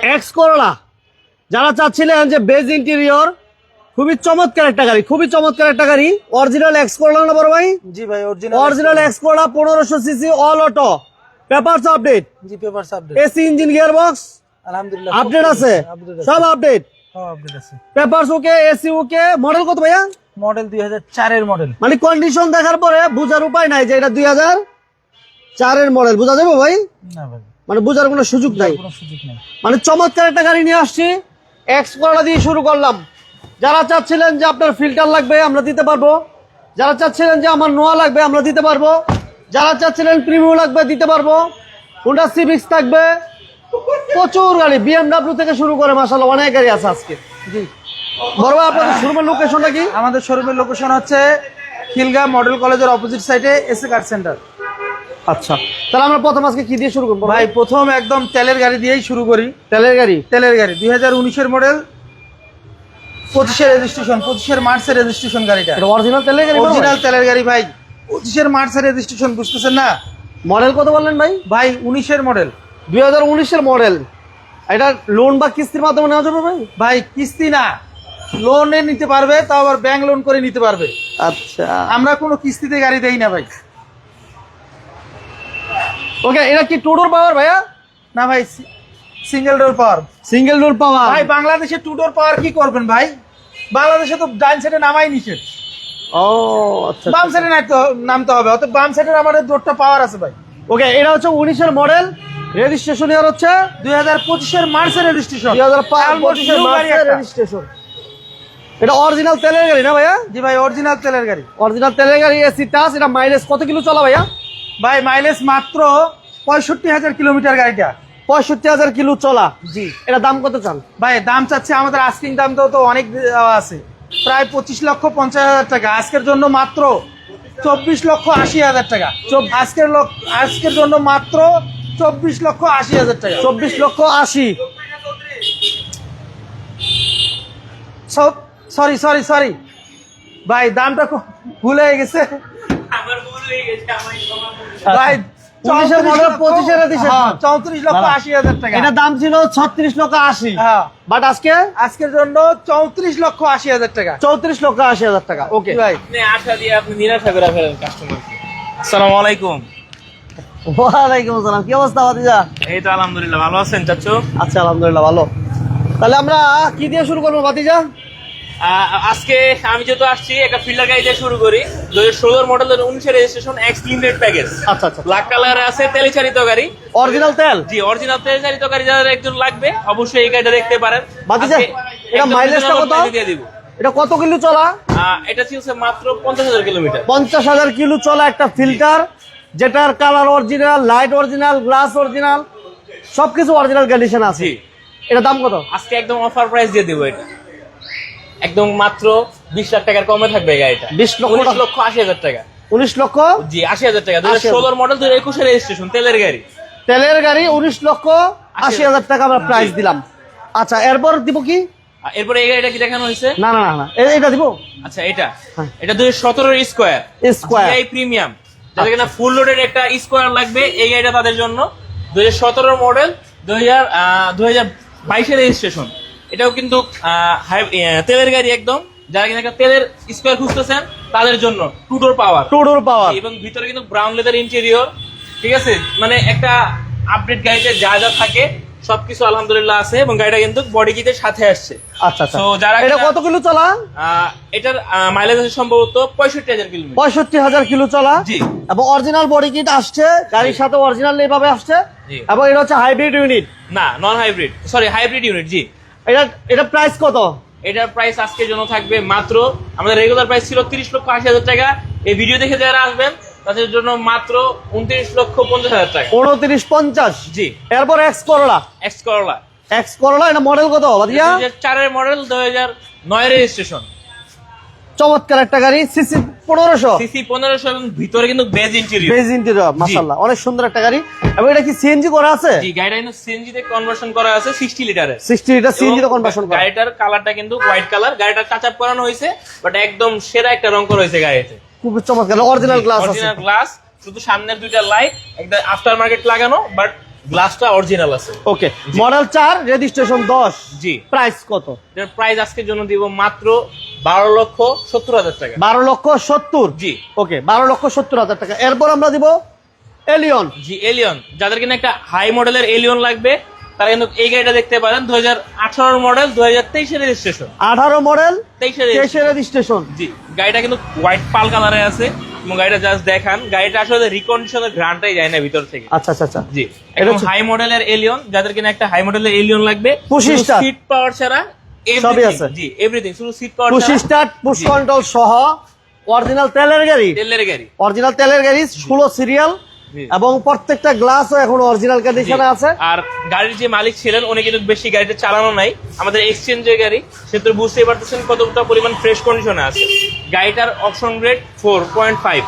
X Corolla যারা চাচ্ছিলেন যে বেজ ইন্টেরিয়র, খুবই চমৎকার একটা গাড়ি, খুবই চমৎকার একটা গাড়ি। অরিজিনাল এক্স করোলা না বড় ভাই? জি ভাই, original X Corolla 1500 CC all auto, papers update, জি papers update, AC engine gear box আলহামদুলিল্লাহ আপডেট আছে, সব আপডেট, সব আপডেট আছে। Papers okay, AC okay. Model কত ভাইয়া? মডেল 2004 এর মডেল। মানে কন্ডিশন দেখার পরে বোঝার উপায় নাই যে এটা 2004 এর মডেল। বোঝা যাবে ভাই? না ভাই, মানে বোঝার কোনো সুযোগ নাই। কোনো সুযোগ নেই। মানে চমৎকার একটা গাড়ি নিয়ে আসছি। এক্স করোলা দিয়ে শুরু করলাম। যারা চাচ্ছিলেন যে আপনার ফিল্টার লাগবে আমরা দিতে পারবো, যারা চাচ্ছিলেন যে আমার নোয়া লাগবে আমরা দিতে পারবো, যারা চাচ্ছিলেন প্রিমিয়াম লাগবে দিতে পারবো, হোন্ডা সিভিক্স থাকবে, প্রচুর গাড়ি, বিএমডব্লিউ থেকে শুরু করে মাশাআল্লাহ অনেক গাড়ি আছে আজকে। জি বড় ভাই আপনাদের শোরুমের লোকেশনটা কি? আমাদের শোরুমের লোকেশন হচ্ছে খিলগাঁও মডেল কলেজের অপোজিট সাইডে এসএ কার সেন্টার। আচ্ছা, তাহলে আমরা প্রথম আজকে কি দিয়ে শুরু করবো ভাই প্রথম একদম তেলের গাড়ি দিয়েই শুরু করি। তেলের গাড়ি? তেলের গাড়ি 2019 এর মডেল, 25 এর রেজিস্ট্রেশন, 25 এর মার্চের রেজিস্ট্রেশন গাড়িটা। এটা অরিজিনাল তেলের গাড়ি? অরিজিনাল তেলের গাড়ি ভাই, 25 এর মার্চের রেজিস্ট্রেশন, বুঝতেছেন না? মডেল কত বললেন ভাই? ভাই 19 এর মডেল, 2019 এর মডেল। এটা লোন বা কিস্তির মাধ্যমে নেওয়া যাবে ভাই? ভাই কিস্তি না, লোনে নিতে পারবে, তাও আবার ব্যাংক লোন করে নিতে পারবে। আচ্ছা, আমরা কোনো কিস্তিতে গাড়ি দেই না ভাই। ওকে। এটা কি টু ডোর পাওয়ার ভাইয়া? না ভাই, সিঙ্গেল ডোর পাওয়ার। সিঙ্গেল ডোর পাওয়ার? ভাই বাংলাদেশে টু ডোর পাওয়ার কি করবেন ভাই? বাংলাদেশে তো ডাইন সাইডে নামাই নিষেধ, ও আচ্ছা। বাম সাইডে নামতে হবে, অত বাম সাইডের আমাদের ডোরটা পাওয়ার আছে ভাই। ওকে, এটা হচ্ছে 19 এর মডেল, রেজিস্ট্রেশন ইয়ার হচ্ছে 2025 এর মার্চের রেজিস্ট্রেশন, 2025 এর মার্চের রেজিস্ট্রেশন। এটা অরিজিনাল তেলের গাড়ি না ভাইয়া? জি ভাই, অরিজিনাল তেলের গাড়ি। অরিজিনাল তেলের গাড়ি, এসি টাচ। এটা মাইলেজ কত কিলো চলা ভাইয়া? ভাই মাইলেজ মাত্র 65,000 কিলোমিটার গাড়িটা। 65,000 কিলো চলা। জি। এটা দাম কত চান ভাই দাম চাচ্ছে আমাদের আস্কিং দাম তো অনেক আছে, প্রায় 25,50,000 টাকা। আজকের জন্য মাত্র 24,80,000 টাকা। আজকের জন্য মাত্র 24,80,000 টাকা। 24,80,000। সরি ভাই, দামটা ভুল হয়ে গেছে ভাই। 19 এর মডেল, 25 এর রেজিস্ট্রেশন, 34,80,000 টাকা। এটা দাম ছিল 36,80,000, হ্যাঁ, বাট আজকের জন্য 34,80,000 টাকা। 34,80,000 টাকা। ওকে ভাই আপনি আশা দিয়ে আপনি নিরাশা করে ফেলেন কাস্টমারকে। আসসালামু আলাইকুম। ওয়ালাইকুম আসসালাম। কি অবস্থা ভাতিজা? এই তো আলহামদুলিল্লাহ, ভালো আছেন চাচু? আচ্ছা, আলহামদুলিল্লাহ ভালো। তাহলে আমরা কি দিয়ে শুরু করবো ভাতিজা? আজকে আমি যেহেতু আসছি একটা ফিল্ডার গাড়ি দিয়ে শুরু করি। 2016 মডেলের 19 রেজিস্ট্রেশন, এক্স লিমিটেড প্যাকেজ। আচ্ছা আচ্ছা, ব্ল্যাক কালারে আছে, তেলে চালিত গাড়ি, অরিজিনাল তেল। জি অরিজিনাল তেলে চালিত গাড়ি। যাদের একজন লাগবে অবশ্যই এই গাড়িটা দেখতে পারেন। ভাতিজা, আজকে এটা একদম মাইলেজটা reasonable কত? price এ দিয়ে দিব। এটা কত কিলো চলা? এটা ছিল মাত্র 50,000 কিলোমিটার। 50,000 কিলো চলা একটা ফিল্টার, যেটার colour original, light original, glass original, সবকিছু অরিজিনাল কন্ডিশন আছে। জি। এটা দাম কত? আজকে একদম অফার প্রাইস দিয়ে দিব। এটা একদম মাত্র 20 লাখ টাকার কমে থাকবে এই গাড়িটা। 19,80,000 টাকা। 19 লক্ষ? জি 80,000 টাকা। 2016 মডেল, 2021 রেজিস্ট্রেশন, তেলের গাড়ি। তেলের গাড়ি 19,80,000 টাকা আমরা প্রাইস দিলাম। আচ্ছা, এরপর দিব কি? এরপরে এই গাড়িটা কি দেখানো হয়েছে? না না না, এটা দিব। আচ্ছা, এটা হ্যাঁ। এটা 2017 স্কয়ার স্কয়ার এই প্রিমিয়াম, যাদের কিনা ফুল লোডের একটা স্কয়ার লাগবে, এই গাড়িটা তাদের জন্য। 2017 মডেল, 2022 এর রেজিস্ট্রেশন। এটাও কিন্তু তেলের গাড়ি একদম। যারা কিনা একটা তেলের স্কয়ার খুঁজতেছেন তাদের জন্য টু ডোর পাওয়ার, টু ডোর পাওয়ার, এবং ভিতরে কিন্তু ব্রাউন লেদার ইন্টেরিয়র। ঠিক আছে, মানে একটা আপডেট গাড়িতে যা যা থাকে সবকিছু আলহামদুলিল্লাহ আছে, এবং গাড়িটা কিন্তু বডি কিটের সাথে আসছে। আচ্ছা আচ্ছা। So, যারা এটা কিনা- কত কিলো চলা? এটার মাইলেজ আছে সম্ভবত 65,000 কিলোমিটার। 65,000 কিলো চলা। জি। এবং অরিজিনাল বডি কিট আসছে, গাড়ির সাথে অরিজিনাল এইভাবে আসছে। জি। এবং এটা হচ্ছে হাইব্রিড ইউনিট। না, non hybrid, sorry hybrid unit. জি। এটা প্রাইস কত? এটার প্রাইস আজকের জন্য থাকবে মাত্র, আমাদের রেগুলার প্রাইস ছিল 30,80,000 টাকা। এই ভিডিও দেখে যারা আসবেন তাদের জন্য মাত্র 29,50,000 টাকা। 29,50,000। জি। এরপর X Corolla. X Corolla X Corolla, এটা মডেল কত ভাইয়া? 2004 এর মডেল, 2009 রেজিস্ট্রেশন, চমৎকার একটা গাড়ি, সিসি 1500, সিসি 1500, এবং ভিতরে কিন্তু বেজ ইন্টেরিয়র। বেজ ইন্টেরিয়র, মাশাআল্লাহ অনেক সুন্দর একটা গাড়ি। এবং এটা কি সিএনজি করা আছে? জি, গাড়িটা কিন্তু সিএনজি তে কনভার্সন করা আছে 60 লিটারের। 60 লিটার সিএনজি তে কনভার্সন করা। গাড়িটার কালারটা কিন্তু হোয়াইট কালার। গাড়িটা টাচ আপ করানো হয়েছে, বাট একদম সেরা একটা রং করা হয়েছে গাড়িতে। খুব চমৎকার, অরিজিনাল গ্লাস আছে। অরিজিনাল গ্লাস, শুধু সামনের দুইটা লাইট একটা আফটার মার্কেট লাগানো, বাট গ্লাসটা অরিজিনাল আছে। ওকে, মডেল 4 রেজিস্ট্রেশন 10। জি। প্রাইস কত? এটার প্রাইস আজকের জন্য দিব মাত্র 12,70,000 টাকা। 12,70,000। জি। ওকে, 12,70,000 টাকা। এরপর আমরা দিব এলিয়ন। জি, এলিয়ন। যাদের কিনা একটা হাই মডেলের এলিয়ন লাগবে তারা কিন্তু এই গাড়িটা দেখতে পারেন। 2018 মডেল, 2023 রেজিস্ট্রেশন। 18 model, 23 registration. জি, গাড়িটা কিন্তু হোয়াইট পাল কালারে আছে এবং গাড়িটা জাস্ট দেখান, গাড়িটা আসলে রিকন্ডিশনের ঘ্রাণটাই যায় না ভিতর থেকে। আচ্ছা আচ্ছা আচ্ছা। জি, একদম হাই মডেলের এলিয়ন। যাদের কিনা একটা হাই মডেলের এলিয়ন লাগবে, Push start। সিট পাওয়ার ছাড়া সবই everything, আছে। জি এভরিথিং, শুধু seat power push start, push জি। কন্ট্রোল সহ অরিজিনাল তেলের গাড়ি। তেলের গাড়ি। অরিজিনাল তেলের গাড়ি, 16 সিরিয়াল জি। এবং প্রত্যেকটা গ্লাসও এখন অরিজিনাল কন্ডিশনে আছে। আর গাড়ির যে মালিক ছিলেন উনি কিন্তু বেশি গাড়িটা চালানো নাই, আমাদের এক্সচেঞ্জের গাড়ি, সেহেতু বুঝতেই পারতেছেন কতটা পরিমাণ ফ্রেশ কন্ডিশনে আছে। গাড়িটার অপশন রেট 4.5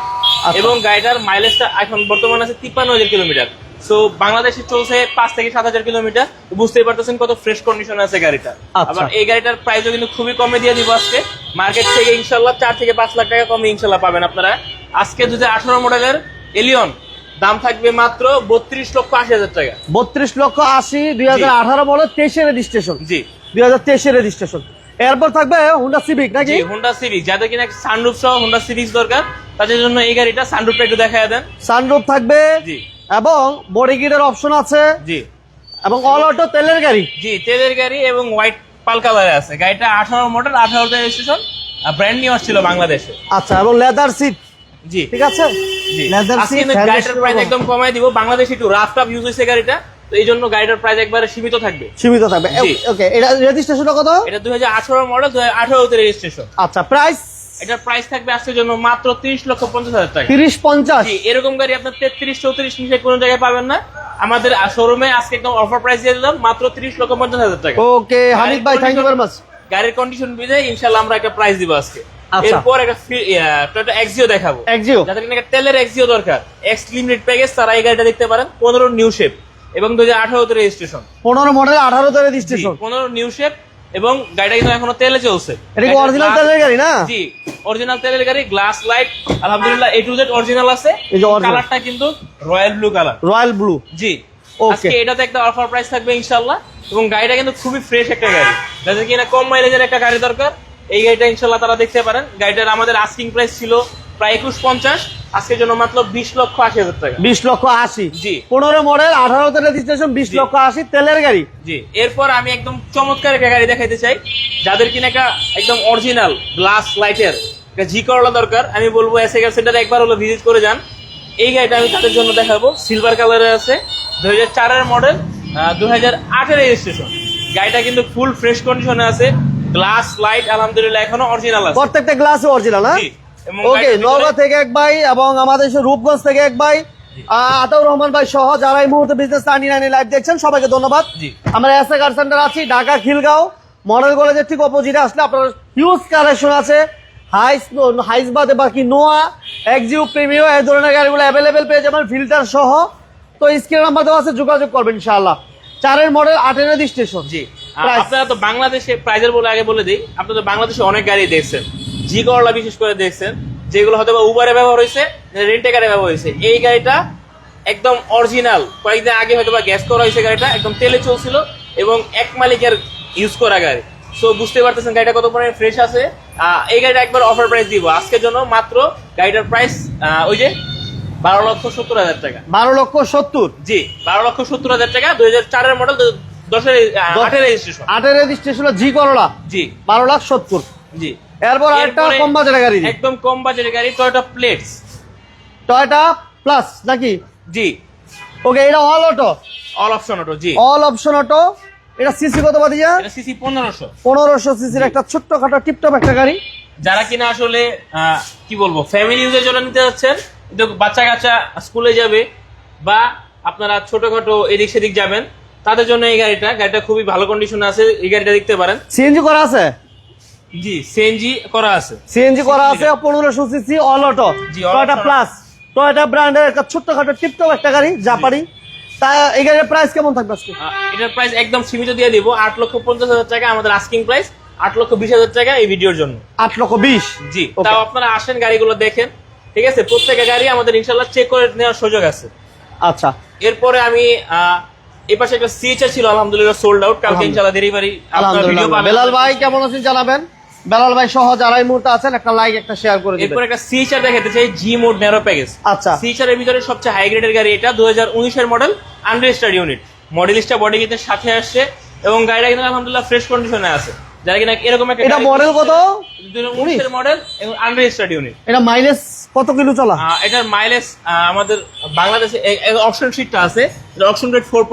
এবং গাড়িটার মাইলেজটা এখন বর্তমানে আছে 53,000 কিলোমিটার। সো বাংলাদেশে চলছে 5 থেকে 7,000 কিলোমিটার, বুঝতেই পারতেছেন কত ফ্রেশ কন্ডিশনে আছে গাড়িটা। আচ্ছা। আবার এই গাড়িটার প্রাইসও কিন্তু খুবই কমে দিয়ে দিব আজকে। মার্কেট থেকে ইনশাল্লাহ 4 থেকে 5 লাখ টাকা কমে ইনশাল্লাহ পাবেন আপনারা। আজকে 2018 মডেলের এলিয়ন দাম থাকবে মাত্র 32,80,000 টাকা। 32,80,000, 2018 মডেল, 23 রেজিস্ট্রেশন। জি। 2023 রেজিস্ট্রেশন। এরপর থাকবে হুন্ডা সিভিক নাকি? জি, হুন্ডা সিভিক। যাদের কিনা সানরুফ সহ হুন্ডা সিভিক দরকার তাদের জন্য এই গাড়িটা। সানরুফটা একটু দেখায় দেন। সানরুফ থাকবে জি। এবং বডি কিটের অপশন আছে জি। এবং অল অটো তেলের গাড়ি। জি, তেলের গাড়ি এবং হোয়াইট পাল কালারে আছে। গাড়িটা 18 মডেল, 18 রেজিস্ট্রেশন, ব্র্যান্ড নিউ আসছিল বাংলাদেশে। আচ্ছা, এবং লেদার সিট। জি। ঠিক আছে, জি। লেদার আজকে সিট। কিন্তু গাড়িটার প্রাইস একদম কমাই দিব। বাংলাদেশে একটু রাফ টাফ ইউজ হয়েছে গাড়িটা, তো এই জন্য গাড়িটার প্রাইস একবারে সীমিত থাকবে। সীমিত থাকবে। জি। ওকে, এটা রেজিস্ট্রেশনটা কত? এটা 2018 মডেল, 2018 রেজিস্ট্রেশন। আচ্ছা, প্রাইস? এটার প্রাইস থাকবে আজকের জন্য মাত্র 30,50,000 টাকা। 30-50। জি, এরকম গাড়ি আপনার 33-34 নিচে কোনো জায়গায় পাবেন না। আমাদের শোরুমে আজকে একদম অফার প্রাইস দিয়ে দিলাম মাত্র 30,50,000 টাকা। ওকে হামিদ ভাই, থ্যাংক ইউ ভেরি মাচ। গাড়ির কন্ডিশন বুঝে ইনশাআল্লাহ আমরা একটা প্রাইস দিব আজকে। আচ্ছা। এরপর একটা টয়োটা এক্সিও দেখাবো। এক্সিও। যাদের কিনা একটা তেলের এক্সিও দরকার, এক্স লিমিটেড প্যাকেজ, তারা এই গাড়িটা দেখতে পারেন। 15 নিউ শেপ এবং 2018 registration. 15 model, 18 registration. 15 new shape এবং গাড়িটা কিন্তু এখনো তেলে চলছে। এটা কি অরিজিনাল তেলের গাড়ি না? জি, অরিজিনাল তেলের গাড়ি। গ্লাস লাইট আলহামদুলিল্লাহ A to Z অরিজিনাল আছে। এই যে original। কালারটা কিন্তু royal blue colour. Royal blue. জি। Okay. আজকে এটাতে একটা অফার প্রাইস থাকবে ইনশাআল্লাহ এবং গাড়িটা কিন্তু খুবই ফ্রেশ একটা গাড়ি। যাদের কিনা কম মাইলেজের একটা গাড়ি দরকার, এই গাড়িটা ইনশাআল্লাহ তারা দেখতে পারেন। গাড়িটার আমাদের আস্কিং প্রাইস ছিল প্রায় 21,50, আজকের জন্য মাত্র 20,80,000 টাকা। 20,80,000। জি। 15 মডেল, 18 রেজিস্ট্রেশন, 20,80,000 তেলের গাড়ি। জি। এরপর আমি একদম চমৎকার একটা গাড়ি দেখাইতে চাই। যাদের কিনা একটা একদম অরিজিনাল গ্লাস লাইটের একটা জি করলা দরকার, আমি বলবো এসএ কার সেন্টারে একবার হলো ভিজিট করে যান। এই গাড়িটা আমি তাদের জন্য দেখাবো। সিলভার কালারের আছে, 2004 মডেল, 2008 রেজিস্ট্রেশন। গাড়িটা কিন্তু ফুল ফ্রেশ কন্ডিশনে আছে। গ্লাস লাইট আলহামদুলিল্লাহ এখনো অরিজিনাল আছে। প্রত্যেকটা গ্লাসে অরিজিনাল। হ্যাঁ, জি। এবং ওকে, গাড়িটার ভিতরে- নওগাঁ থেকে এক ভাই এবং আমাদের রূপগঞ্জ থেকে এক ভাই, আতাউর রহমান ভাই সহ যারা এই মুহূর্তে বিজনেস 99 লাইভ দেখছেন সবাইকে ধন্যবাদ। জি। আমরা এসএ কার সেন্টার আছি ঢাকা খিলগাঁও মডেল কলেজের ঠিক অপোজিটে আসলে আপনার হিউজ কালেকশন আছে। হাইস বাদে বাকি নোয়া, এক্সিও, প্রিমিও এই ধরনের গাড়িগুলো অ্যাভেলেবেল পেয়ে যাবেন ফিল্টার সহ। তো স্ক্রিন নাম্বার দেওয়া আছে, যোগাযোগ করবেন ইনশাআল্লাহ। 4 মডেল, 8 রেজিস্ট্রেশন। জি। আপনারা তো বাংলাদেশে প্রাইজের বলে আগে বলে দিই, আপনারা তো বাংলাদেশে অনেক গাড়ি দেখছেন, জি করলা বিশেষ করে দেখছেন, যেগুলো হয়তো উবারে ব্যবহার হয়েছে, রেন্টে গাড়ি ব্যবহার হয়েছে। এই গাড়িটা একদম অরিজিনাল, কয়েকদিন আগে হয়তো বা গ্যাস করা হয়েছে, গাড়িটা একদম তেলে চলছিল এবং এক মালিকের ইউজ করা গাড়ি। সো বুঝতে পারতেছেন গাড়িটা কত পরিমাণে ফ্রেশ আছে। এই গাড়িটা একবার অফার প্রাইস দিব আজকের জন্য মাত্র। গাড়িটার প্রাইস ওই যে 12,70,000 টাকা। 12,70,000। জি, 12,70,000 টাকা। 2004 মডেল, 8 রেজিস্ট্রেশন। 8 রেজিস্ট্রেশন জি করলা। জি। 12,70,000। জি। এরপর আরেকটা এরপরে কম বাজেটের গাড়ি, একদম কম বাজেটের গাড়ি, টয়োটা প্লেটস। টয়োটা প্লাস নাকি? জি। ওকে, এটা all auto, all option auto. জি। All option auto. এটা সিসি কত বাদিয়া? এটা সিসি 1500। 1500 সিসির একটা ছোট্টখাটো টিপটপ একটা গাড়ি। যারা কিনা আসলে কি বলবো ফ্যামিলি ইউজের জন্য নিতে যাচ্ছেন, কিন্তু বাচ্চা কাচ্চা স্কুলে যাবে বা আপনারা ছোটখাটো এদিক সেদিক যাবেন, তাদের জন্য এই গাড়িটা খুবই ভালো কন্ডিশনে আছে। এই গাড়িটা দেখতে পারেন। সিএনজি করা আছে? জি, সিএনজি করা আছে। সিএনজি করা আছে, 1500 সিসি, অল অটো, জি, all Toyota auto। Plus. Toyota ব্র্যান্ডের একটা ছোট্টখাটো টিপটপ একটা গাড়ি, জাপানি। তা এই গাড়ির প্রাইস কেমন থাকবে আজকে? এটার প্রাইস একদম সীমিত দিয়ে দিব, 8,50,000 টাকা আমাদের আস্কিং প্রাইস। 8,20,000 টাকা এই ভিডিওর জন্য। 8,20,000। জি। Okay. তাও আপনারা আসেন, গাড়িগুলো দেখেন, ঠিক আছে? প্রত্যেকটা গাড়ি আমাদের ইনশাল্লাহ চেক করে নেওয়ার সুযোগ আছে। আচ্ছা, এরপরে আমি এই পাশে একটা সিএচআর ছিল, আলহামদুলিল্লাহ সোল্ড আউট। কালকে ইনশাআল্লাহ ডেলিভারি আপনারা ভিডিও পাবেন। বেলাল ভাই কেমন আছেন জানাবেন। বেলাল ভাই সহ যারা এই মুহূর্তে আছেন একটা লাইক একটা শেয়ার করে দিবেন। এরপর একটা সিএচআর দেখাতে চাই, জি মোড ন্যারো প্যাকেজ। আচ্ছা, সিএচআর এর ভিতরে সবচেয়ে হাই গ্রেডের গাড়ি এটা, 2019 এর মডেল, আনরেজিস্টার্ড ইউনিট। মডেলিস্টটা বডি কিটের সাথে আসছে এবং গাড়িটা কিন্তু আলহামদুলিল্লাহ ফ্রেশ কন্ডিশনে আছে। যারা কিনা এরকম একটা এটা মডেল কত? 2019 এর মডেল এবং আনরেজিস্টার্ড ইউনিট। এটা মাইলেজ কত কিলো চলা? এটার মাইলেজ আমাদের বাংলাদেশে অপশন শিটটা আছে, এটা অপশন রেট 4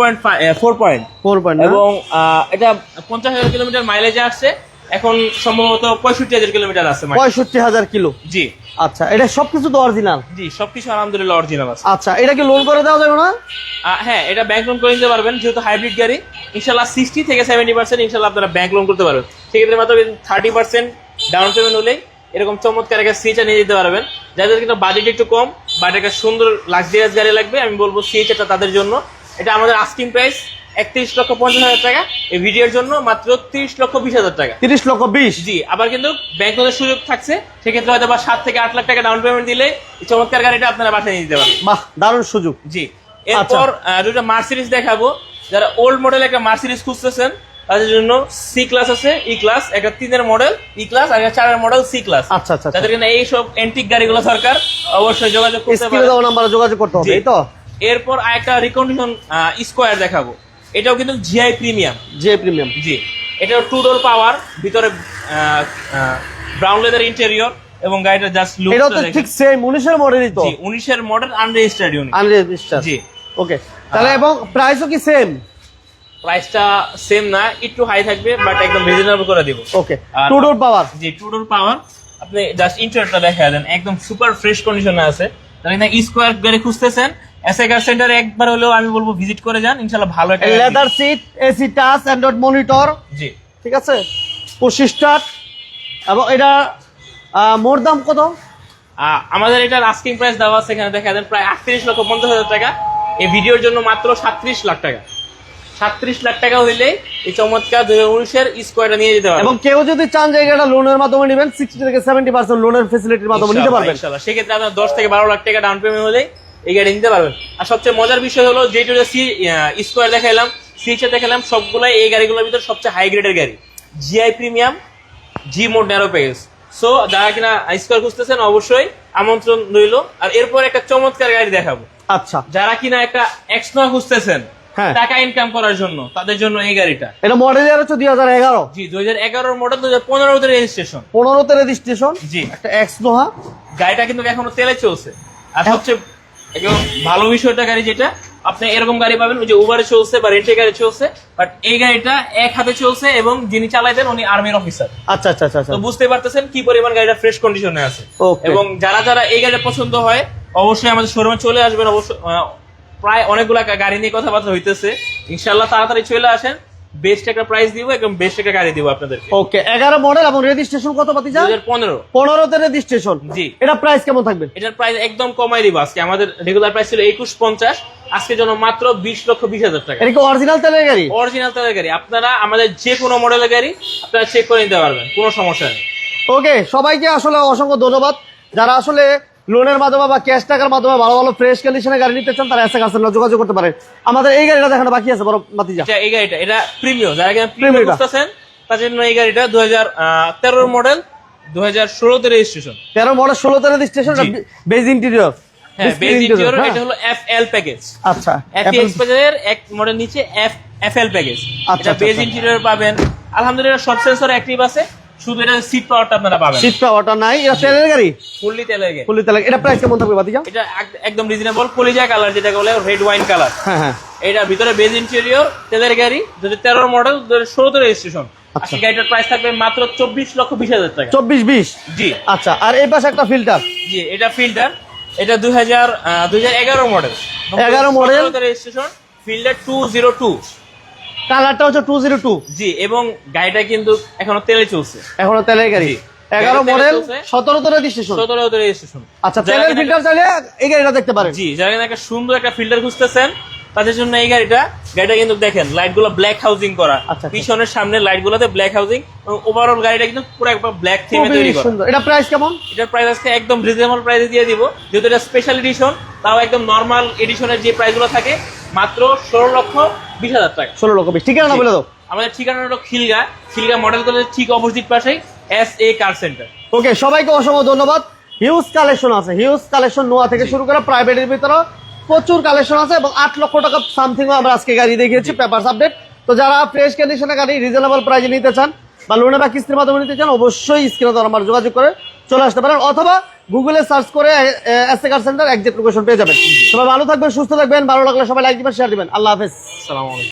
পয়েন্ট এবং এটা 50,000 কিলোমিটার মাইলেজে আসছে। এখন সম্ভবত 65,000 কিলোমিটার আছে। 65,000 কিলো। জি আচ্ছা, এটা সবকিছু তো অরিজিনাল? জি, সবকিছু আলহামদুলিল্লাহ অরিজিনাল আছে। আচ্ছা, এটা কি লোন করে দেওয়া যাবে না? হ্যাঁ, এটা ব্যাংক লোন করে নিতে পারবেন, যেহেতু হাইব্রিড গাড়ি। ইনশাল্লাহ 60 থেকে 70% ইনশাল্লাহ আপনারা ব্যাংক লোন করতে পারবেন। সেক্ষেত্রে মাত্র 30% ডাউন পেমেন্ট হলেই এরকম চমৎকার একটা সিএচআর নিয়ে যেতে পারবেন। যাদের কিন্তু বাজেট একটু কম, বাট একটা সুন্দর লাক্সারিয়াস গাড়ি লাগবে, আমি বলবো সিএচআরটা তাদের জন্য। এটা আমাদের আস্কিং প্রাইস 31,50,000 টাকা, এই ভিডিওর জন্য মাত্র 30,20,000 টাকা। 30,20,000? জি, আবার কিন্তু ব্যাংক লোনের সুযোগ থাকছে। সেক্ষেত্রে হয়তো বা 7 থেকে 8 লাখ টাকা ডাউন পেমেন্ট দিলে এই চমৎকার গাড়িটা আপনারা বাসায় নিয়ে যেতে পারবেন। বাহ, দারুণ সুযোগ। জি, এরপর দুটো মার্সিডিজ দেখাবো। যারা ওল্ড মডেল একটা মার্সিডিজ খুঁজতেছেন তাদের জন্য সি ক্লাস আছে, ই ক্লাস, একটা 3 এর মডেল ই ক্লাস আর একটা 4 এর মডেল সি ক্লাস। আচ্ছা আচ্ছা, তাদের কিনা এই সব এন্টিক গাড়িগুলো দরকার, অবশ্যই যোগাযোগ করতে স্ক্রিনে পারেন। দেওয়া নাম্বারে যোগাযোগ করতে হবে, জি। এই তো। এরপর আরেকটা রিকন্ডিশন স্কয়ার দেখাবো। এটাও কিন্তু জিআই প্রিমিয়াম। GI premium. জি, এটা 2 ডোর পাওয়ার, ভিতরে ব্রাউন লেদার ইন্টেরিয়র এবং গাড়িটা জাস্ট লুক। এটা তো ঠিক সেম 19 এর মডেলই তো? জি, 19 এর মডেল, আনরেজিস্টার্ড ইউনিট। আনরেজিস্টার্ড। জি, ওকে, তাহলে এবং প্রাইসও কি সেম? প্রাইসটা সেম না, একটু হাই থাকবে, বাট একদম রিজনেবল করে দিব। ওকে, 2 ডোর পাওয়ার। জি, 2 ডোর পাওয়ার। আপনি জাস্ট ইন্টেরিয়রটা দেখা দেন, একদম সুপার ফ্রেশ কন্ডিশনে আছে। তাহলে না স্কয়ার গাড়ি খুঁজতেছেন, এসএ কার সেন্টারে একবার হলেও আমি বলবো ভিজিট করে যান, ইনশাআল্লাহ ভালো একটা leather seat, AC touch, Android monitor. জি, ঠিক আছে, 25 স্টার্ট। এবং এটা মোর দাম কত? আমাদের এটার আস্কিং প্রাইস দেওয়া আছে এখানে দেখা দেন, প্রায় 38,50,000 টাকা। এই ভিডিওর জন্য মাত্র 37 লাখ টাকা। 37 লাখ টাকা হইলে এই চমৎকার 2019 এর স্কয়ারটা নিয়ে যেতে পারবেন। এবং কেউ যদি চান যে এটা লোনের মাধ্যমে নেবেন, 60 থেকে 70% লোনের ফ্যাসিলিটির মাধ্যমে নিতে পারবেন। ইনশাআল্লাহ সেক্ষেত্রে আপনার 10 থেকে 12 লাখ টাকা ডাউন পেমেন্ট হলে এই গাড়ি নিতে পারবেন। আর সবচেয়ে মজার বিষয় হলো যেটা স্কয়ার দেখাইলাম, সিএচআর দেখাইলাম, সবগুলাই এই গাড়িগুলোর ভিতর সবচেয়ে হাই গ্রেডের গাড়ি, জিআই প্রিমিয়াম, জি মোড ন্যারো প্যাকেজ। সো যারা কিনা স্কয়ার খুঁজতেছেন অবশ্যই আমন্ত্রণ রইল। আর এরপর একটা চমৎকার গাড়ি দেখাবো। আচ্ছা, যারা কিনা একটা এক্সনোয়া খুঁজতেছেন হ্যাঁ, টাকা ইনকাম করার জন্য, তাদের জন্য এই গাড়িটা। এটা মডেল ইয়ার হচ্ছে 2011। জি, 2011 মডেল, 2015 তে রেজিস্ট্রেশন। 15 তে রেজিস্ট্রেশন। জি, একটা এক্স নোহা। গাড়িটা কিন্তু এখনো তেলে চলছে। আর সবচেয়ে একদম ভালো বিষয়টা গাড়ি যেটা, আপনি এরকম গাড়ি পাবেন ওই যে উবারে চলছে বা রেন্টে গাড়ি চলছে, বাট এই গাড়িটা এক হাতে চলছে এবং যিনি চালাইতেন উনি আর্মির অফিসার। আচ্ছা আচ্ছা আচ্ছা, তো বুঝতে পারতেছেন কি পরিমাণ গাড়িটা ফ্রেশ কন্ডিশনে আছে। Okay. এবং যারা যারা এই গাড়িটা পছন্দ হয় অবশ্যই আমাদের শোরুমে চলে আসবেন। অবশ্যই প্রায় অনেকগুলা গাড়ি নিয়ে কথাবার্তা হইতেছে, ইনশাআল্লাহ তাড়াতাড়ি চলে আসেন। বেস্ট একটা প্রাইস দিব, একদম বেস্ট একটা গাড়ি দিব আপনাদেরকে। ওকে, 11 মডেল এবং রেজিস্ট্রেশন কত পাতিজা? 2015। 15 তে রেজিস্ট্রেশন। জি। এটা প্রাইস কেমন থাকবে? এটার প্রাইস একদম কমাই দিব আজকে। আমাদের রেগুলার প্রাইস ছিল 21,50, আজকের জন্য মাত্র 20,20,000 টাকা। এটা কি অরিজিনাল তেলের গাড়ি? অরিজিনাল তেলের গাড়ি। আপনারা আমাদের যে কোনো মডেলের গাড়ি আপনারা চেক করে নিতে পারবেন, কোনো সমস্যা নেই। ওকে, সবাইকে আসলে অসংখ্য ধন্যবাদ। যারা আসলে লোনের মাধ্যমে বা ক্যাশ টাকার মাধ্যমে ভালো ভালো ফ্রেশ কন্ডিশনে গাড়ি নিতে চান তারা এসে কাছে যোগাযোগ করতে পারেন। আমাদের এই গাড়িটা দেখানো বাকি আছে বড় মাতিজা। এই গাড়িটা এটা প্রিমিয়াম, যারা প্রিমিয়াম খুঁজতেছেন তার জন্য এই গাড়িটা 2013 মডেল, 2016 তে রেজিস্ট্রেশন। 13 মডেল, 16 তে রেজিস্ট্রেশন। Beige interior. হ্যাঁ, বেজ ইন্টেরিয়র। এটা হলো এফএল প্যাকেজ। আচ্ছা, এফএক্স প্যাকেজের এক মডেল নিচে এফএল প্যাকেজ। এটা বেজ ইন্টেরিয়র পাবেন। আলহামদুলিল্লাহ সব সেন্সর অ্যাক্টিভ আছে, শুধু এটা সিট পাওয়ারটা আপনারা পাবেন। সিট পাওয়ারটা নাই। এটা তেলের গাড়ি? ফুললি তেলের গাড়ি। ফুললি তেলের। এটা প্রাইস কেমন থাকবে বাতিজা? এটা একদম রিজনেবল, কলিজা কালার যেটা বলে, রেড ওয়াইন কালার। হ্যাঁ হ্যাঁ, এটা ভিতরে বেজ ইন্টেরিয়র, তেলের গাড়ি, 2013 মডেল, 2016 তে রেজিস্ট্রেশন। আজকে গাড়িটার প্রাইস থাকবে মাত্র 24,20,000 টাকা। 24-20? জি। আচ্ছা, আর এই পাশে একটা ফিল্টার। জি, এটা ফিল্টার। এটা 2011 মডেল। 11 model, registration, filter 202। কালারটা হচ্ছে 202। জি, এবং গাড়িটা কিন্তু এখনো তেলে চলছে। এখনো তেলের গাড়ি। 11 মডেল, 17 তে রেজিস্ট্রেশন। 17 তে রেজিস্ট্রেশন। আচ্ছা, তেলের ফিল্টার চাইলে এই গাড়িটা দেখতে পারেন। জি, যারা একটা সুন্দর একটা ফিল্টার খুঁজতেছেন তাদের জন্য এই গাড়িটা। গাড়িটা কিন্তু দেখেন লাইট গুলো ব্ল্যাক হাউজিং করা, আচ্ছা। পিছনের সামনে লাইট গুলোতে ব্ল্যাক হাউজিং, এবং ওভারঅল গাড়িটা কিন্তু পুরো একবার ব্ল্যাক থিমে খুবই তৈরি করা। সুন্দর। এটা প্রাইস কেমন? এটার প্রাইস আজকে একদম রিজনেবল প্রাইসে দিয়ে দিব, যেহেতু এটা স্পেশাল এডিশন, তাও একদম নর্মাল এডিশনের যে প্রাইস গুলো থাকে মাত্র 16,20,000 টাকা। 16,20,000। ঠিকানা বলে দাও। আমাদের ঠিকানা হলো খিলগা মডেল কলেজের ঠিক অপোজিট পাশেই SA কার সেন্টার। ওকে, সবাইকে অসংখ্য ধন্যবাদ। হিউজ কালেকশন আছে, হিউজ কালেকশন নোয়া থেকে শুরু করে প্রাইভেটের ভিতরে প্রচুর কালেকশন আছে, এবং 8 লক্ষ টাকা সামথিং আমরা আজকে গাড়ি দেখিয়েছি পেপারস আপডেট। তো যারা ফ্রেশ কন্ডিশনে গাড়ি রিজনেবল প্রাইসে নিতে চান বা লোনে বা কিস্তির মাধ্যমে নিতে চান, অবশ্যই স্ক্রিনে তো আমার যোগাযোগ করে চলে আসতে পারেন, অথবা গুগলে সার্চ করে SA কার সেন্টার এক্সাক্ট লোকেশন পেয়ে যাবেন। সবাই ভালো থাকবেন, সুস্থ থাকবেন, ভালো লাগলে সবাই লাইক দিবেন, শেয়ার দিবেন। আল্লাহ হাফেজ। আসসালামু আলাইকুম।